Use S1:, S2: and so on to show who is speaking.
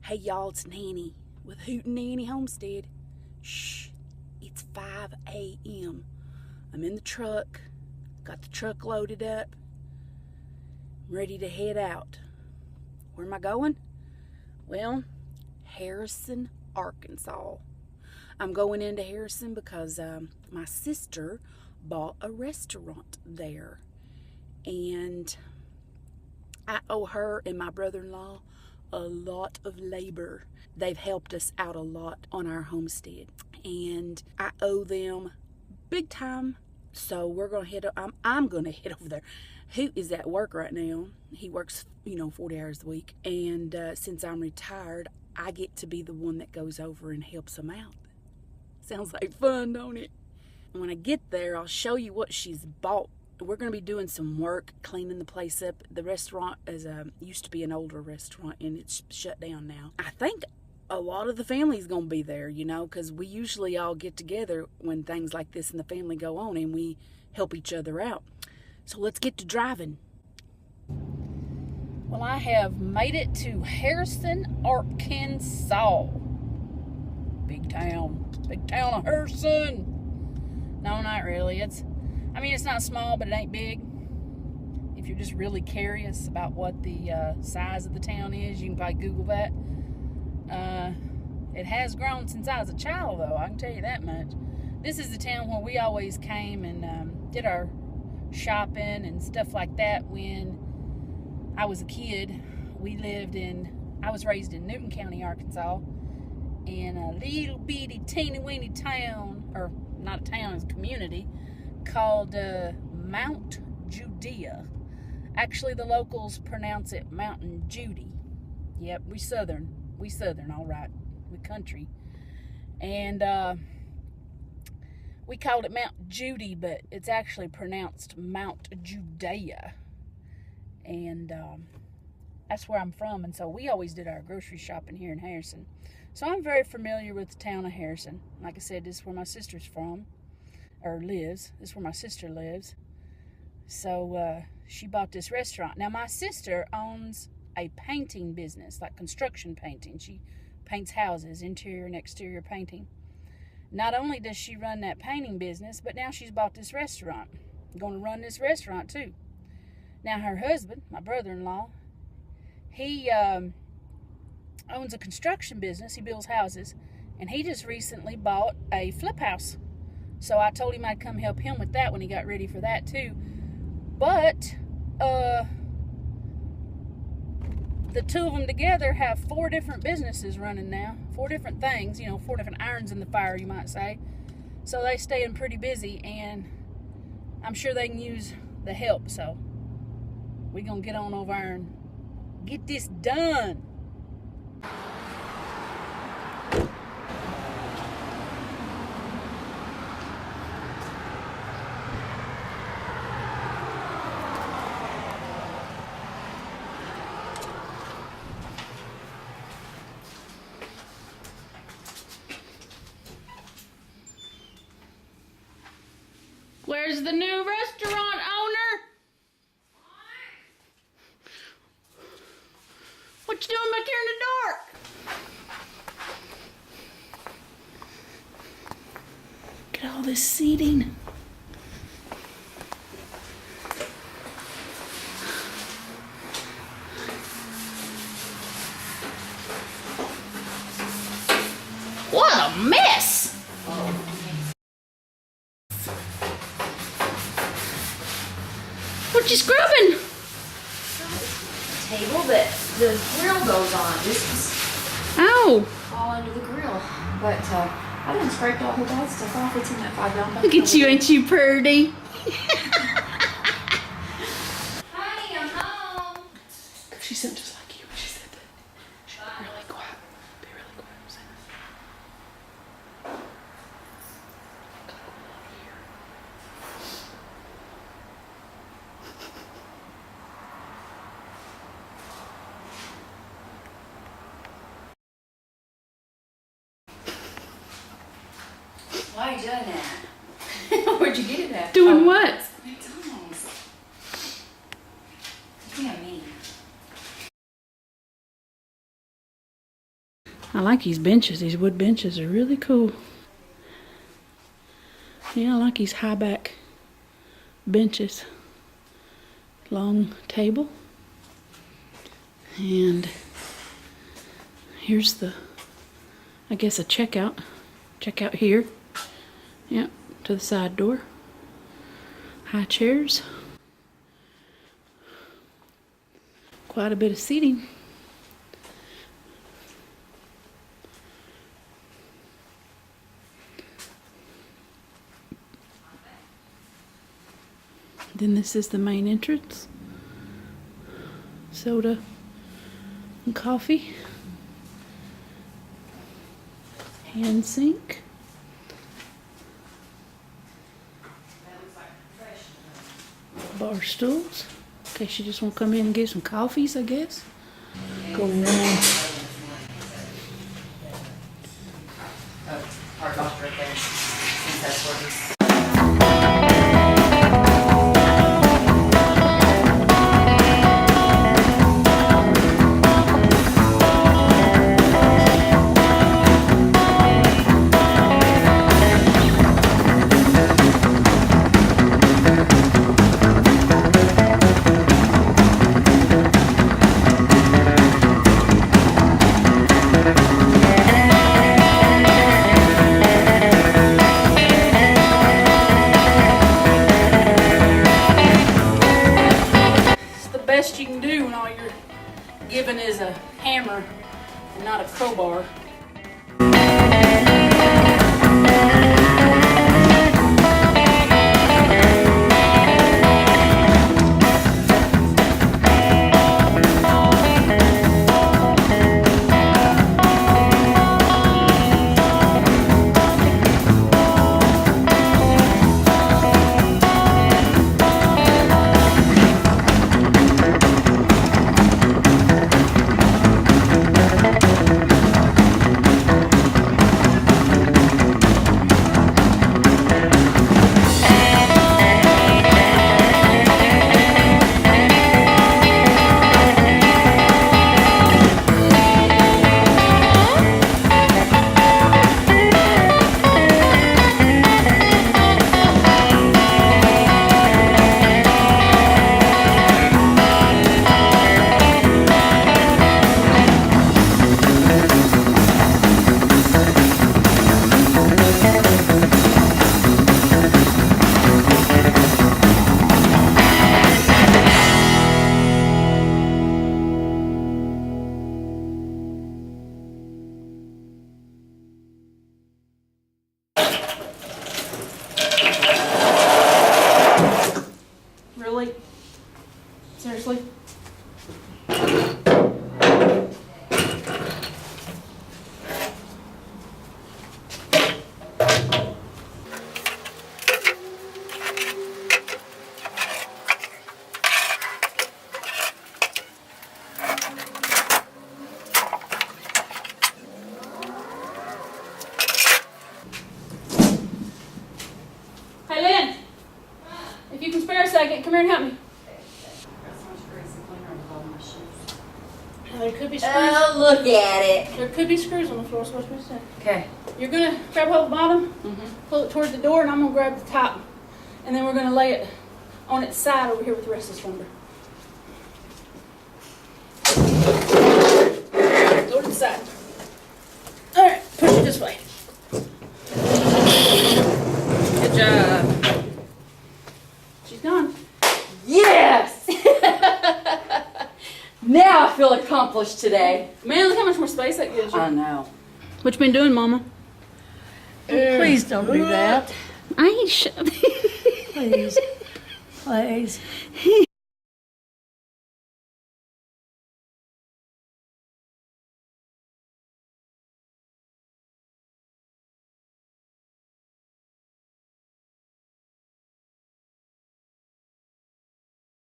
S1: Hey y'all, it's Nanny with Hootenanny Homestead. Shh, it's 5 a.m. I'm in the truck, got the truck loaded up, ready to head out. Where am I going? Well, Harrison, Arkansas. I'm going into Harrison because my sister bought a restaurant there. And I owe her and my brother-in-law a lot of labor. They've helped us out a lot on our homestead, and I owe them big time. So we're gonna head. I'm gonna head over there. Hoot is at work right now. He works, 40 hours a week, and since I'm retired, I get to be the one that goes over and helps him out. Sounds like fun, don't it? And when I get there, I'll show you what she's bought. We're going to be doing some work, cleaning the place up. The restaurant used to be an older restaurant, and it's shut down now. I think a lot of the family's going to be there, because we usually all get together when things like this in the family go on, and we help each other out. So let's get to driving. Well, I have made it to Harrison, Arkansas. Big town of Harrison. No, not really. It's not small, but it ain't big. If you're just really curious about what the size of the town is, you can probably Google that. It has grown since I was a child, though. I can tell you that much. This is the town where we always came and did our shopping and stuff like that when I was a kid. I was raised in Newton County, Arkansas, in a little bitty teeny-weeny town, or not a town, it's a community, called Mount Judea. Actually, the locals pronounce it Mountain Judy. Yep, we southern, all right. We country. And we called it Mount Judy, but it's actually pronounced Mount Judea. And that's where I'm from, and so we always did our grocery shopping here in Harrison. So I'm very familiar with the town of Harrison. Like I said, this is where my sister's from. Or lives. This is where my sister lives. So she bought this restaurant. Now my sister owns a painting business, like construction painting. She paints houses, interior and exterior painting. Not only does she run that painting business, but now she's bought this restaurant. Going to run this restaurant too. Now her husband, my brother-in-law, he owns a construction business. He builds houses, and he just recently bought a flip house. So I told him I'd come help him with that when he got ready for that too. But the two of them together have 4 different businesses running now. 4 different things, 4 different irons in the fire, you might say. So they staying pretty busy, and I'm sure they can use the help. So we're going to get on over and get this done. Where's the new restaurant owner? What you doing back here in the dark? Look at all this seating. What a mess! What you scrubbing?
S2: Table that the grill goes on. This is all under the grill. But I done scraped all the bad stuff off. It's in that $5 bucket.
S1: Look at you, ain't you pretty?
S2: Honey, I'm home.
S1: She sounded just like you when she said that. She was really quiet. Be really quiet. I'm saying
S2: Why are you doing that? Where'd you get it at?
S1: doing what? I like these benches. These wood benches are really cool. Yeah, I like these high back benches. Long table. And here's the, I guess, a checkout. Checkout here. Yep, to the side door. High chairs. Quite a bit of seating. Then this is the main entrance. Soda and coffee. Hand sink. Bar stools. In case you just want to come in and get some coffees, I guess. Go on.
S2: Our doctor right there. Since that's where he's
S1: best you can do when all you're given is a hammer and not a crowbar. Really? Seriously? Hey, Lynn, if you can spare a second, come here and help me. Now, there could be screws.
S2: oh, look at it.
S1: There could be screws on the floor, so what's supposed to say?
S2: Okay.
S1: You're gonna grab hold of the bottom, pull it toward the door, and I'm gonna grab the top. And then we're gonna lay it on its side over here with the rest of this lumber. Go to the side. All right, push it this way. Good job. She's gone.
S2: Yes! Now I feel accomplished today.
S1: Man, look how much more space that gives you.
S2: I know.
S1: What you been doing, Mama?
S3: Please don't do that.
S1: I ain't
S3: Please. Please.